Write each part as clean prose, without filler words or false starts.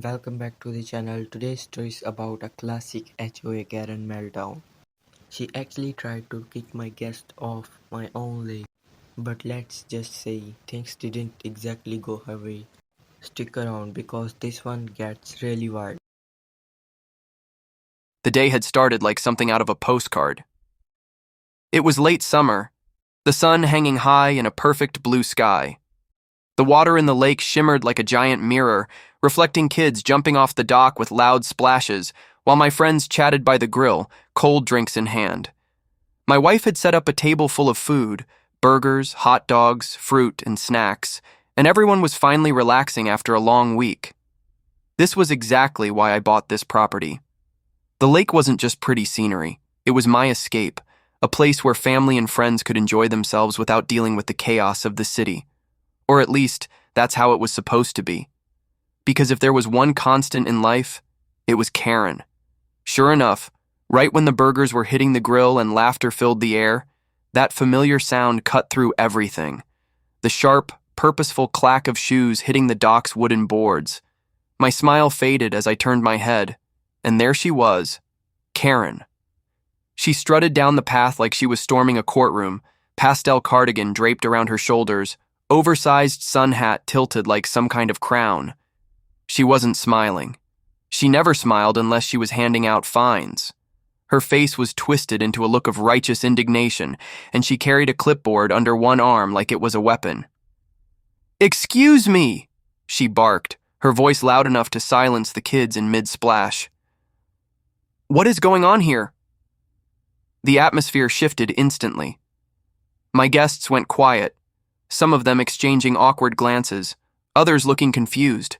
and welcome back to the channel. Today's story is about a classic HOA Karen meltdown. She actually tried to kick my guest off my own lake, but let's just say things didn't exactly go her way. Stick around because this one gets really wild. The day had started like something out of a postcard. It was late summer, the sun hanging high in a perfect blue sky. The water in the lake shimmered like a giant mirror, reflecting kids jumping off the dock with loud splashes, while my friends chatted by the grill, cold drinks in hand. My wife had set up a table full of food, burgers, hot dogs, fruit, and snacks, and everyone was finally relaxing after a long week. This was exactly why I bought this property. The lake wasn't just pretty scenery, it was my escape, a place where family and friends could enjoy themselves without dealing with the chaos of the city. Or at least, that's how it was supposed to be. Because if there was one constant in life, it was Karen. Sure enough, right when the burgers were hitting the grill and laughter filled the air, that familiar sound cut through everything. The sharp, purposeful clack of shoes hitting the dock's wooden boards. My smile faded as I turned my head, and there she was, Karen. She strutted down the path like she was storming a courtroom, pastel cardigan draped around her shoulders, oversized sun hat tilted like some kind of crown. She wasn't smiling. She never smiled unless she was handing out fines. Her face was twisted into a look of righteous indignation, and she carried a clipboard under one arm like it was a weapon. "Excuse me," she barked, her voice loud enough to silence the kids in mid-splash. "What is going on here?" The atmosphere shifted instantly. My guests went quiet, some of them exchanging awkward glances, others looking confused.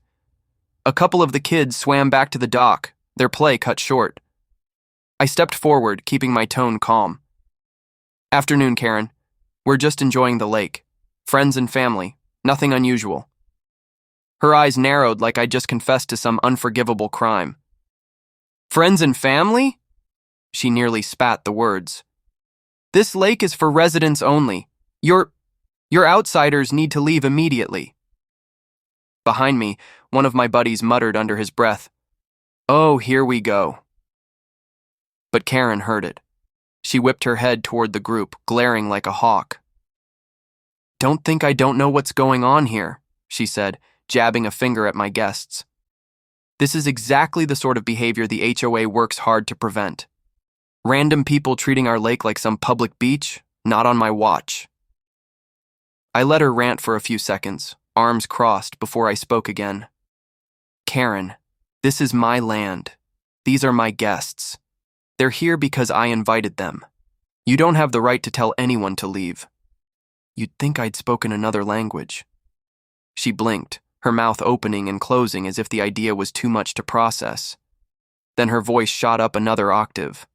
A couple of the kids swam back to the dock, their play cut short. I stepped forward, keeping my tone calm. "Afternoon, Karen. We're just enjoying the lake. Friends and family, nothing unusual." Her eyes narrowed like I'd just confessed to some unforgivable crime. "Friends and family?" She nearly spat the words. "This lake is for residents only. Your outsiders need to leave immediately." Behind me, one of my buddies muttered under his breath, "Oh, here we go." But Karen heard it. She whipped her head toward the group, glaring like a hawk. "Don't think I don't know what's going on here," she said, jabbing a finger at my guests. "This is exactly the sort of behavior the HOA works hard to prevent. Random people treating our lake like some public beach? Not on my watch." I let her rant for a few seconds, arms crossed, before I spoke again. "Karen, this is my land. These are my guests. They're here because I invited them. You don't have the right to tell anyone to leave." You'd think I'd spoken another language. She blinked, her mouth opening and closing as if the idea was too much to process. Then her voice shot up another octave.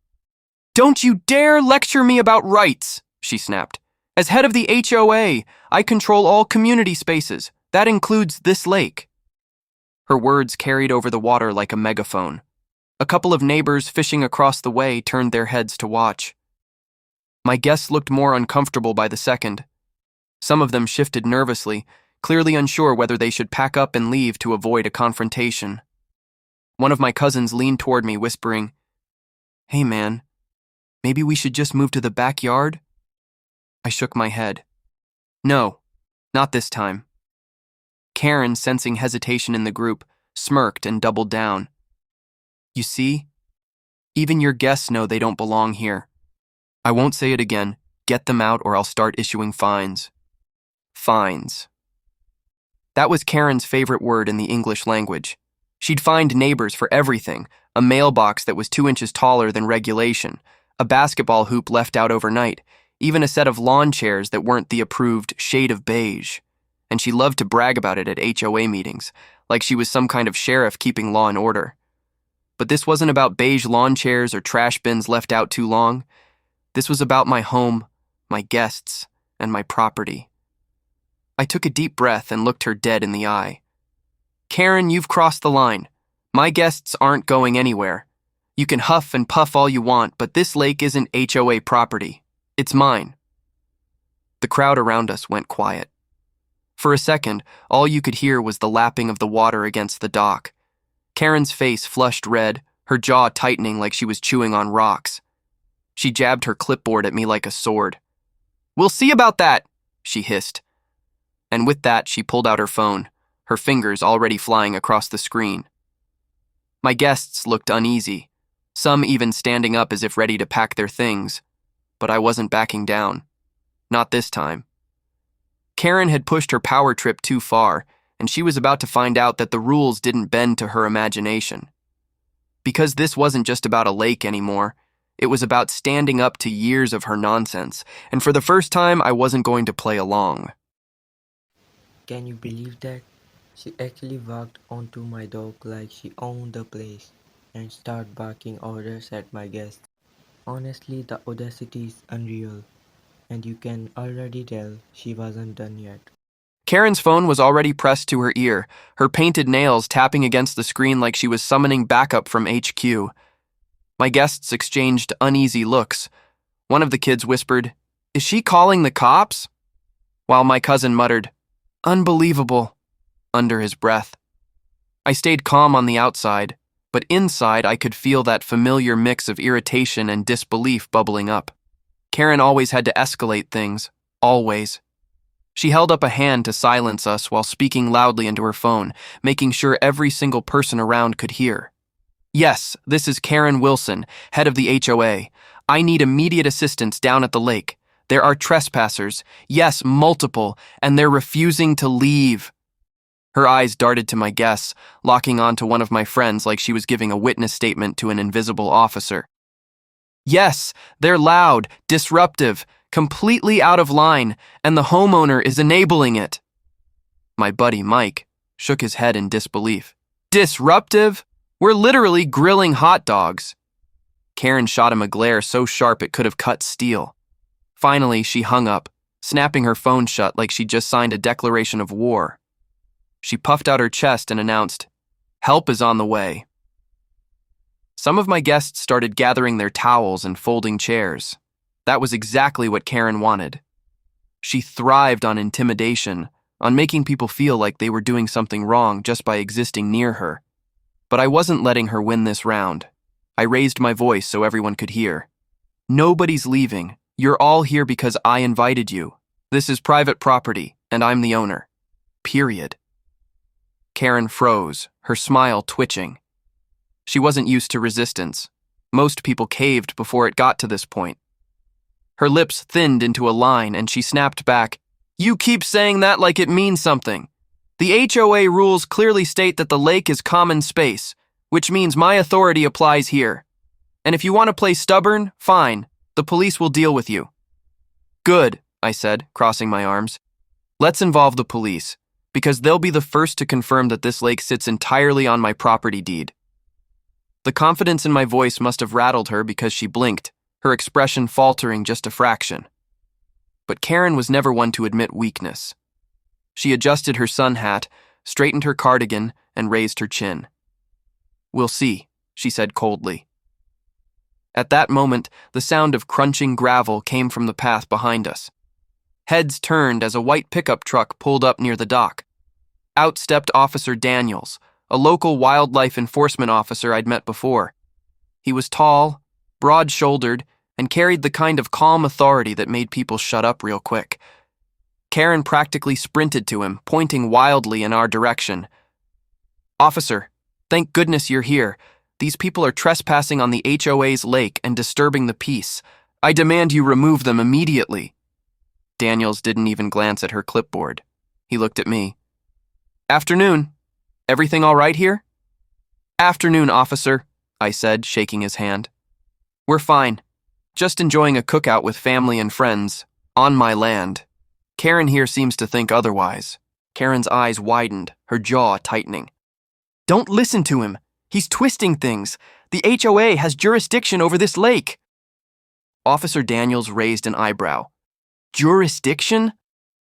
"Don't you dare lecture me about rights," she snapped. "As head of the HOA, I control all community spaces. That includes this lake." Her words carried over the water like a megaphone. A couple of neighbors fishing across the way turned their heads to watch. My guests looked more uncomfortable by the second. Some of them shifted nervously, clearly unsure whether they should pack up and leave to avoid a confrontation. One of my cousins leaned toward me, whispering, "Hey man, maybe we should just move to the backyard?" I shook my head. "No, not this time." Karen, sensing hesitation in the group, smirked and doubled down. "You see? Even your guests know they don't belong here. I won't say it again. Get them out or I'll start issuing fines." Fines. That was Karen's favorite word in the English language. She'd fined neighbors for everything: a mailbox that was 2 inches taller than regulation, a basketball hoop left out overnight, even a set of lawn chairs that weren't the approved shade of beige. And she loved to brag about it at HOA meetings, like she was some kind of sheriff keeping law and order. But this wasn't about beige lawn chairs or trash bins left out too long. This was about my home, my guests, and my property. I took a deep breath and looked her dead in the eye. "Karen, you've crossed the line. My guests aren't going anywhere. You can huff and puff all you want, but this lake isn't HOA property. It's mine." The crowd around us went quiet. For a second, all you could hear was the lapping of the water against the dock. Karen's face flushed red, her jaw tightening like she was chewing on rocks. She jabbed her clipboard at me like a sword. "We'll see about that," she hissed. And with that, she pulled out her phone, her fingers already flying across the screen. My guests looked uneasy, some even standing up as if ready to pack their things, but I wasn't backing down. Not this time. Karen had pushed her power trip too far, and she was about to find out that the rules didn't bend to her imagination. Because this wasn't just about a lake anymore, it was about standing up to years of her nonsense, and for the first time, I wasn't going to play along. Can you believe that? She actually walked onto my dock like she owned the place and started barking orders at my guests. Honestly, the audacity is unreal, and you can already tell she wasn't done yet. Karen's phone was already pressed to her ear, her painted nails tapping against the screen like she was summoning backup from HQ. My guests exchanged uneasy looks. One of the kids whispered, "Is she calling the cops?" While my cousin muttered, "Unbelievable," under his breath. I stayed calm on the outside, but inside I could feel that familiar mix of irritation and disbelief bubbling up. Karen always had to escalate things, always. She held up a hand to silence us while speaking loudly into her phone, making sure every single person around could hear. "Yes, this is Karen Wilson, head of the HOA. I need immediate assistance down at the lake. There are trespassers, yes, multiple, and they're refusing to leave." Her eyes darted to my guests, locking on to one of my friends like she was giving a witness statement to an invisible officer. "Yes, they're loud, disruptive, completely out of line, and the homeowner is enabling it." My buddy Mike shook his head in disbelief. "Disruptive? We're literally grilling hot dogs." Karen shot him a glare so sharp it could have cut steel. Finally, she hung up, snapping her phone shut like she'd just signed a declaration of war. She puffed out her chest and announced, "Help is on the way." Some of my guests started gathering their towels and folding chairs. That was exactly what Karen wanted. She thrived on intimidation, on making people feel like they were doing something wrong just by existing near her. But I wasn't letting her win this round. I raised my voice so everyone could hear. "Nobody's leaving. You're all here because I invited you. This is private property, and I'm the owner. Period." Karen froze, her smile twitching. She wasn't used to resistance. Most people caved before it got to this point. Her lips thinned into a line, and she snapped back, "You keep saying that like it means something. The HOA rules clearly state that the lake is common space, which means my authority applies here. And if you want to play stubborn, fine. The police will deal with you." "Good," I said, crossing my arms. "Let's involve the police, because they'll be the first to confirm that this lake sits entirely on my property deed." The confidence in my voice must have rattled her because she blinked, her expression faltering just a fraction. But Karen was never one to admit weakness. She adjusted her sun hat, straightened her cardigan, and raised her chin. "We'll see," she said coldly. At that moment, the sound of crunching gravel came from the path behind us. Heads turned as a white pickup truck pulled up near the dock. Out stepped Officer Daniels, a local wildlife enforcement officer I'd met before. He was tall, broad-shouldered, and carried the kind of calm authority that made people shut up real quick. Karen practically sprinted to him, pointing wildly in our direction. "Officer, thank goodness you're here. These people are trespassing on the HOA's lake and disturbing the peace. I demand you remove them immediately." Daniels didn't even glance at her clipboard. He looked at me. "Afternoon. Everything all right here?" "Afternoon, officer," I said, shaking his hand. "We're fine. Just enjoying a cookout with family and friends, on my land. Karen here seems to think otherwise." Karen's eyes widened, her jaw tightening. "Don't listen to him. He's twisting things. The HOA has jurisdiction over this lake." Officer Daniels raised an eyebrow. "Jurisdiction?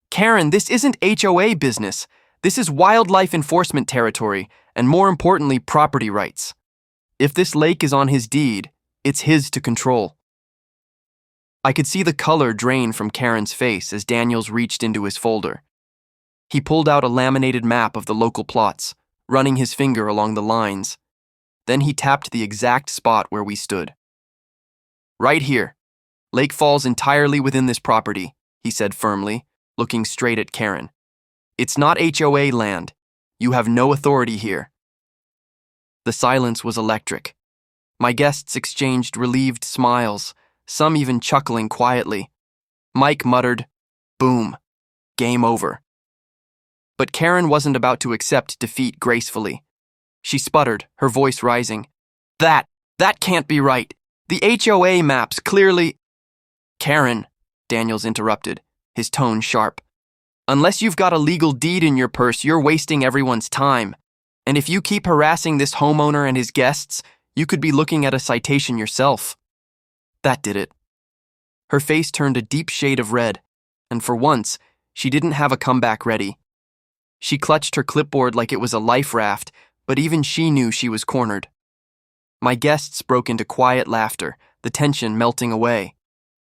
Karen, this isn't HOA business. This is wildlife enforcement territory, and more importantly, property rights. If this lake is on his deed, it's his to control." I could see the color drain from Karen's face as Daniels reached into his folder. He pulled out a laminated map of the local plots, running his finger along the lines. Then he tapped the exact spot where we stood. Right here. Lake falls entirely within this property, he said firmly, looking straight at Karen. It's not HOA land. You have no authority here. The silence was electric. My guests exchanged relieved smiles, some even chuckling quietly. Mike muttered, "Boom. Game over." But Karen wasn't about to accept defeat gracefully. She sputtered, her voice rising. That can't be right. The HOA maps clearly—" "Karen," Daniels interrupted, his tone sharp. "Unless you've got a legal deed in your purse, you're wasting everyone's time. And if you keep harassing this homeowner and his guests, you could be looking at a citation yourself." That did it. Her face turned a deep shade of red, and for once, she didn't have a comeback ready. She clutched her clipboard like it was a life raft, but even she knew she was cornered. My guests broke into quiet laughter, the tension melting away.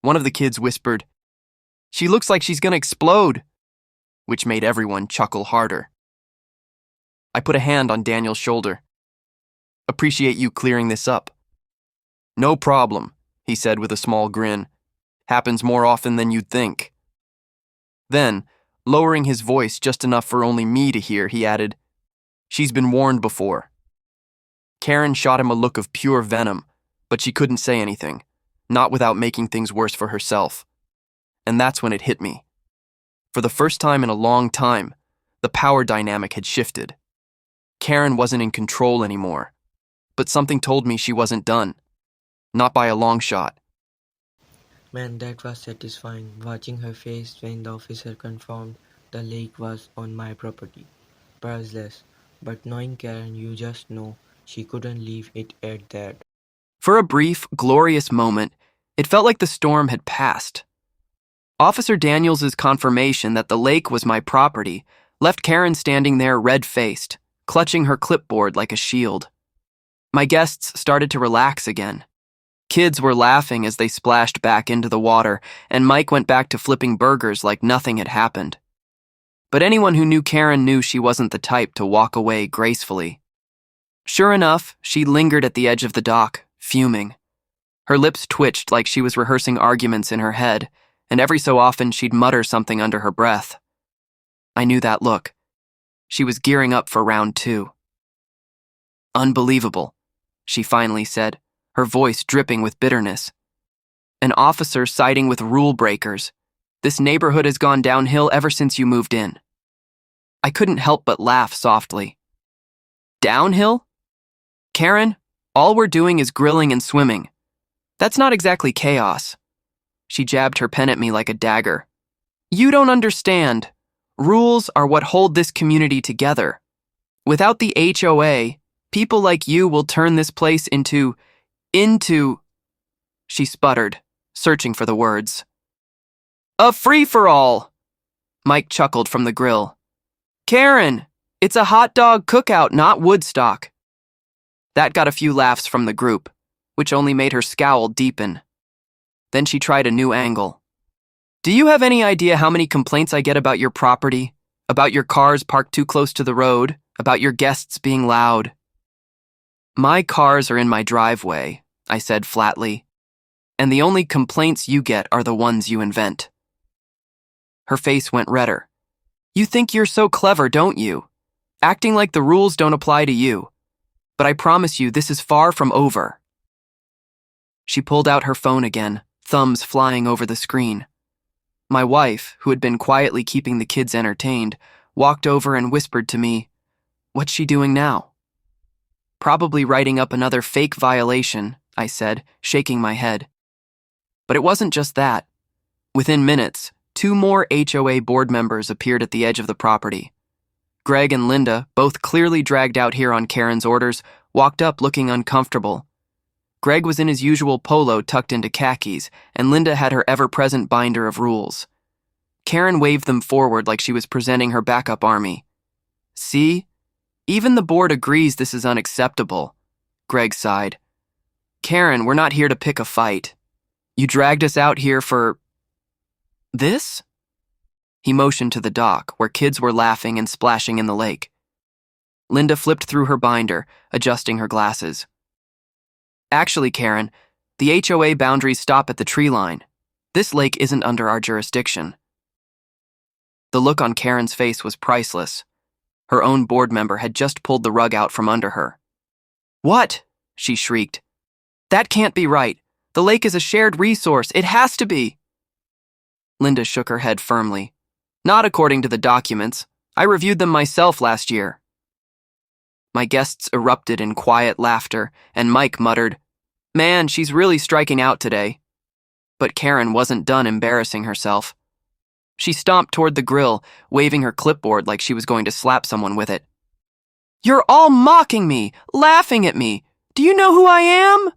One of the kids whispered, "She looks like she's gonna explode," which made everyone chuckle harder. I put a hand on Daniel's shoulder. "Appreciate you clearing this up." "No problem," he said with a small grin. "Happens more often than you'd think." Then, lowering his voice just enough for only me to hear, he added, "She's been warned before." Karen shot him a look of pure venom, but she couldn't say anything, not without making things worse for herself. And that's when it hit me. For the first time in a long time, the power dynamic had shifted. Karen wasn't in control anymore, but something told me she wasn't done. Not by a long shot. Man, that was satisfying, watching her face when the officer confirmed the lake was on my property. Priceless. But knowing Karen, you just know she couldn't leave it at that. For a brief, glorious moment, it felt like the storm had passed. Officer Daniels' confirmation that the lake was my property left Karen standing there red-faced, clutching her clipboard like a shield. My guests started to relax again. Kids were laughing as they splashed back into the water, and Mike went back to flipping burgers like nothing had happened. But anyone who knew Karen knew she wasn't the type to walk away gracefully. Sure enough, she lingered at the edge of the dock, fuming. Her lips twitched like she was rehearsing arguments in her head, and every so often she'd mutter something under her breath. I knew that look. She was gearing up for round 2. "Unbelievable," she finally said, her voice dripping with bitterness. "An officer siding with rule breakers. This neighborhood has gone downhill ever since you moved in." I couldn't help but laugh softly. "Downhill? Karen, all we're doing is grilling and swimming. That's not exactly chaos." She jabbed her pen at me like a dagger. "You don't understand. Rules are what hold this community together. Without the HOA, people like you will turn this place into... She sputtered, searching for the words. "A free-for-all!" Mike chuckled from the grill. "Karen, it's a hot dog cookout, not Woodstock." That got a few laughs from the group, which only made her scowl deepen. Then she tried a new angle. "Do you have any idea how many complaints I get about your property? About your cars parked too close to the road? About your guests being loud?" "My cars are in my driveway," I said flatly. "And the only complaints you get are the ones you invent." Her face went redder. "You think you're so clever, don't you? Acting like the rules don't apply to you. But I promise you, this is far from over." She pulled out her phone again, thumbs flying over the screen. My wife, who had been quietly keeping the kids entertained, walked over and whispered to me, "What's she doing now?" "Probably writing up another fake violation," I said, shaking my head. But it wasn't just that. Within minutes, 2 more HOA board members appeared at the edge of the property. Greg and Linda, both clearly dragged out here on Karen's orders, walked up looking uncomfortable. Greg was in his usual polo tucked into khakis, and Linda had her ever-present binder of rules. Karen waved them forward like she was presenting her backup army. "See? Even the board agrees this is unacceptable," Greg sighed. "Karen, we're not here to pick a fight. You dragged us out here for... this?" He motioned to the dock, where kids were laughing and splashing in the lake. Linda flipped through her binder, adjusting her glasses. Actually, Karen, the HOA boundaries stop at the tree line. This lake isn't under our jurisdiction. The look on Karen's face was priceless. Her own board member had just pulled the rug out from under her. What? She shrieked. That can't be right. The lake is a shared resource. It has to be. Linda shook her head firmly. Not according to the documents. I reviewed them myself last year. My guests erupted in quiet laughter, and Mike muttered, Man, she's really striking out today. But Karen wasn't done embarrassing herself. She stomped toward the grill, waving her clipboard like she was going to slap someone with it. You're all mocking me, laughing at me. Do you know who I am?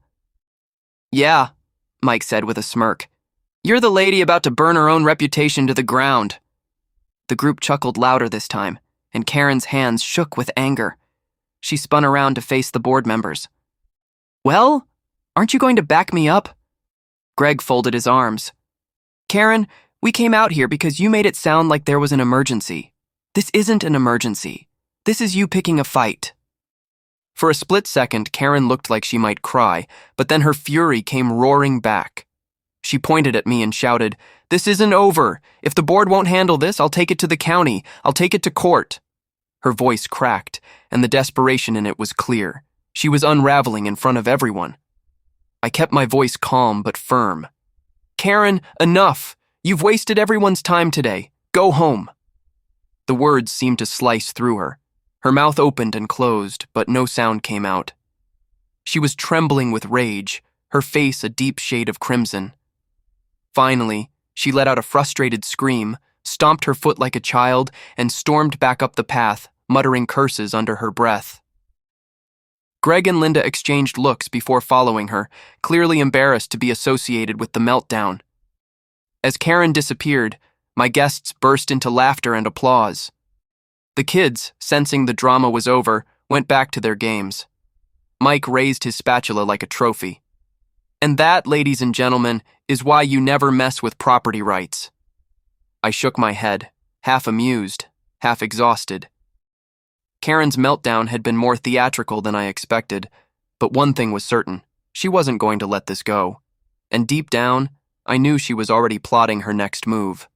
Yeah, Mike said with a smirk. You're the lady about to burn her own reputation to the ground. The group chuckled louder this time, and Karen's hands shook with anger. She spun around to face the board members. Well, aren't you going to back me up? Greg folded his arms. Karen, we came out here because you made it sound like there was an emergency. This isn't an emergency. This is you picking a fight. For a split second, Karen looked like she might cry, but then her fury came roaring back. She pointed at me and shouted, This isn't over. If the board won't handle this, I'll take it to the county. I'll take it to court. Her voice cracked, and the desperation in it was clear. She was unraveling in front of everyone. I kept my voice calm but firm. Karen, enough! You've wasted everyone's time today. Go home. The words seemed to slice through her. Her mouth opened and closed, but no sound came out. She was trembling with rage, her face a deep shade of crimson. Finally, she let out a frustrated scream, stomped her foot like a child, and stormed back up the path, muttering curses under her breath. Greg and Linda exchanged looks before following her, clearly embarrassed to be associated with the meltdown. As Karen disappeared, my guests burst into laughter and applause. The kids, sensing the drama was over, went back to their games. Mike raised his spatula like a trophy. And that, ladies and gentlemen, is why you never mess with property rights. I shook my head, half amused, half exhausted. Karen's meltdown had been more theatrical than I expected, but one thing was certain, she wasn't going to let this go. And deep down, I knew she was already plotting her next move.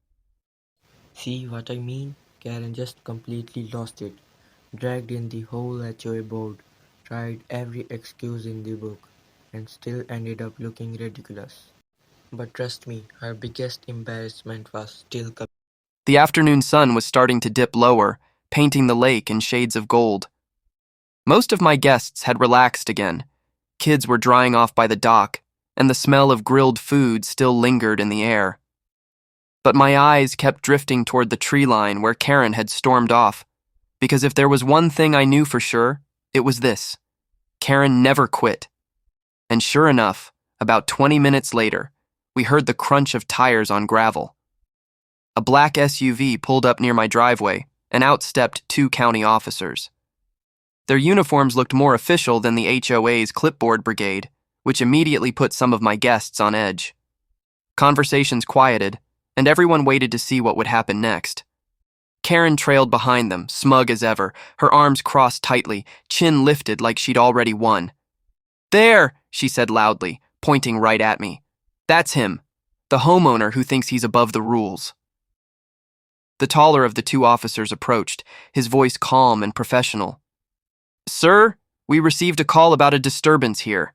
See what I mean? Karen just completely lost it. Dragged in the whole HOA board, tried every excuse in the book, and still ended up looking ridiculous. But trust me, her biggest embarrassment was still coming. The afternoon sun was starting to dip lower, painting the lake in shades of gold. Most of my guests had relaxed again. Kids were drying off by the dock, and the smell of grilled food still lingered in the air. But my eyes kept drifting toward the tree line where Karen had stormed off, because if there was one thing I knew for sure, it was this. Karen never quit. And sure enough, about 20 minutes later, we heard the crunch of tires on gravel. A black SUV pulled up near my driveway, and out stepped 2 county officers. Their uniforms looked more official than the HOA's clipboard brigade, which immediately put some of my guests on edge. Conversations quieted, and everyone waited to see what would happen next. Karen trailed behind them, smug as ever, her arms crossed tightly, chin lifted like she'd already won. There, she said loudly, pointing right at me. That's him, the homeowner who thinks he's above the rules. The taller of the 2 officers approached, his voice calm and professional. Sir, we received a call about a disturbance here.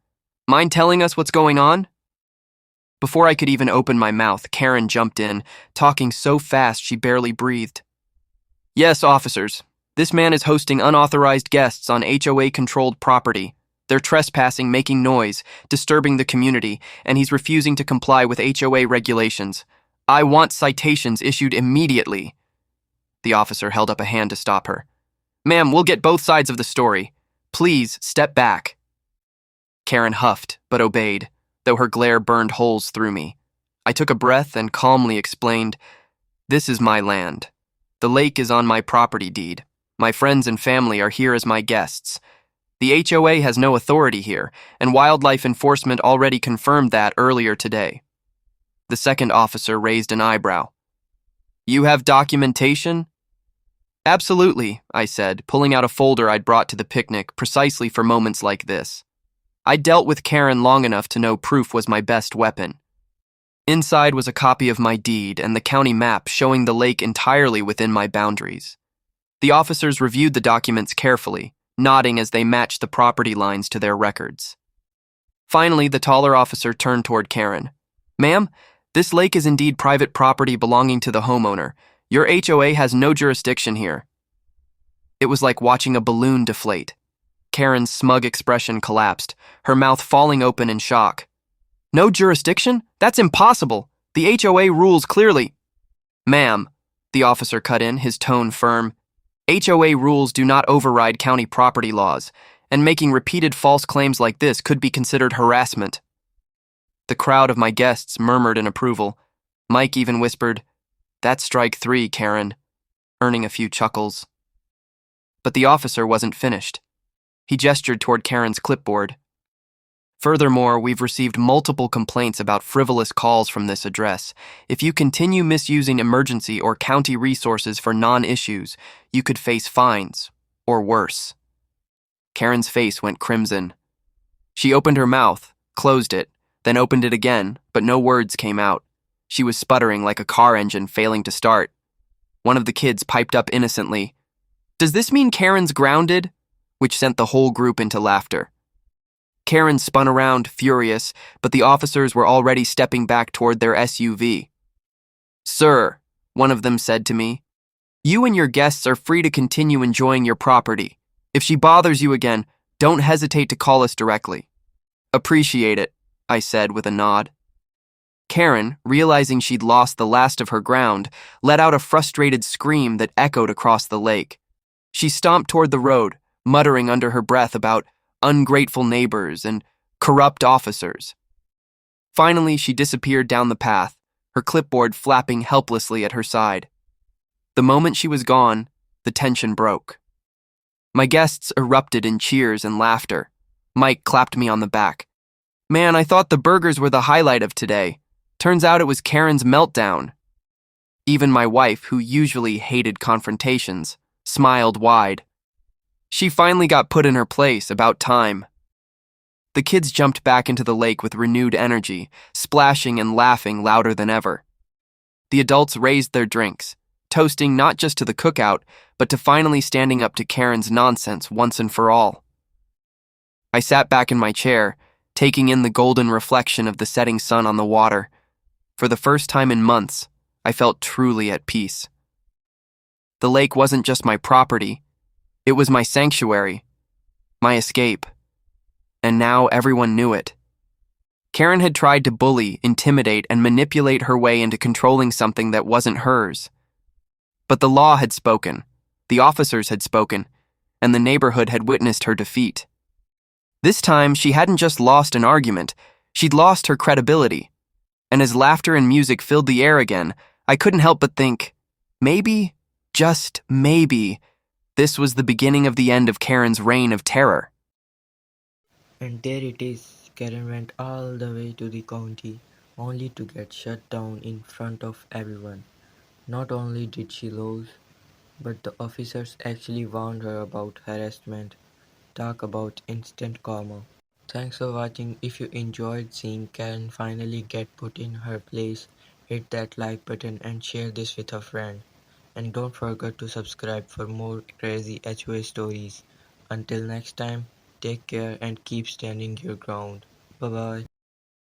Mind telling us what's going on? Before I could even open my mouth, Karen jumped in, talking so fast she barely breathed. Yes, officers. This man is hosting unauthorized guests on HOA-controlled property. They're trespassing, making noise, disturbing the community, and he's refusing to comply with HOA regulations. I want citations issued immediately. The officer held up a hand to stop her. Ma'am, we'll get both sides of the story. Please, step back. Karen huffed, but obeyed, though her glare burned holes through me. I took a breath and calmly explained, This is my land. The lake is on my property deed. My friends and family are here as my guests. The HOA has no authority here, and wildlife enforcement already confirmed that earlier today. The second officer raised an eyebrow. You have documentation? Absolutely, I said, pulling out a folder I'd brought to the picnic precisely for moments like this. I'd dealt with Karen long enough to know proof was my best weapon. Inside was a copy of my deed and the county map showing the lake entirely within my boundaries. The officers reviewed the documents carefully, nodding as they matched the property lines to their records. Finally, the taller officer turned toward Karen. Ma'am, this lake is indeed private property belonging to the homeowner. Your HOA has no jurisdiction here. It was like watching a balloon deflate. Karen's smug expression collapsed, her mouth falling open in shock. No jurisdiction? That's impossible. The HOA rules clearly. Ma'am, the officer cut in, his tone firm. HOA rules do not override county property laws, and making repeated false claims like this could be considered harassment. The crowd of my guests murmured in approval. Mike even whispered, "That's strike 3, Karen," earning a few chuckles. But the officer wasn't finished. He gestured toward Karen's clipboard. Furthermore, we've received multiple complaints about frivolous calls from this address. If you continue misusing emergency or county resources for non-issues, you could face fines, or worse. Karen's face went crimson. She opened her mouth, closed it, then opened it again, but no words came out. She was sputtering like a car engine failing to start. One of the kids piped up innocently, "Does this mean Karen's grounded?" which sent the whole group into laughter. Karen spun around, furious, but the officers were already stepping back toward their SUV. "Sir," one of them said to me, "you and your guests are free to continue enjoying your property. If she bothers you again, don't hesitate to call us directly." "Appreciate it," I said with a nod. Karen, realizing she'd lost the last of her ground, let out a frustrated scream that echoed across the lake. She stomped toward the road, muttering under her breath about ungrateful neighbors and corrupt officers. Finally, she disappeared down the path, her clipboard flapping helplessly at her side. The moment she was gone, the tension broke. My guests erupted in cheers and laughter. Mike clapped me on the back. "Man, I thought the burgers were the highlight of today. Turns out it was Karen's meltdown." Even my wife, who usually hated confrontations, smiled wide. She finally got put in her place, about time. The kids jumped back into the lake with renewed energy, splashing and laughing louder than ever. The adults raised their drinks, toasting not just to the cookout, but to finally standing up to Karen's nonsense once and for all. I sat back in my chair, taking in the golden reflection of the setting sun on the water. For the first time in months, I felt truly at peace. The lake wasn't just my property. It was my sanctuary, my escape. And now everyone knew it. Karen had tried to bully, intimidate, and manipulate her way into controlling something that wasn't hers. But the law had spoken, the officers had spoken, and the neighborhood had witnessed her defeat. This time, she hadn't just lost an argument, she'd lost her credibility. And as laughter and music filled the air again, I couldn't help but think, maybe, just maybe, this was the beginning of the end of Karen's reign of terror. And there it is. Karen went all the way to the county, only to get shut down in front of everyone. Not only did she lose, but the officers actually warned her about harassment. Talk about instant karma. Thanks for watching. If you enjoyed seeing Karen finally get put in her place, hit that like button and share this with a friend. And don't forget to subscribe for more crazy HOA stories. Until next time, take care and keep standing your ground. Bye bye.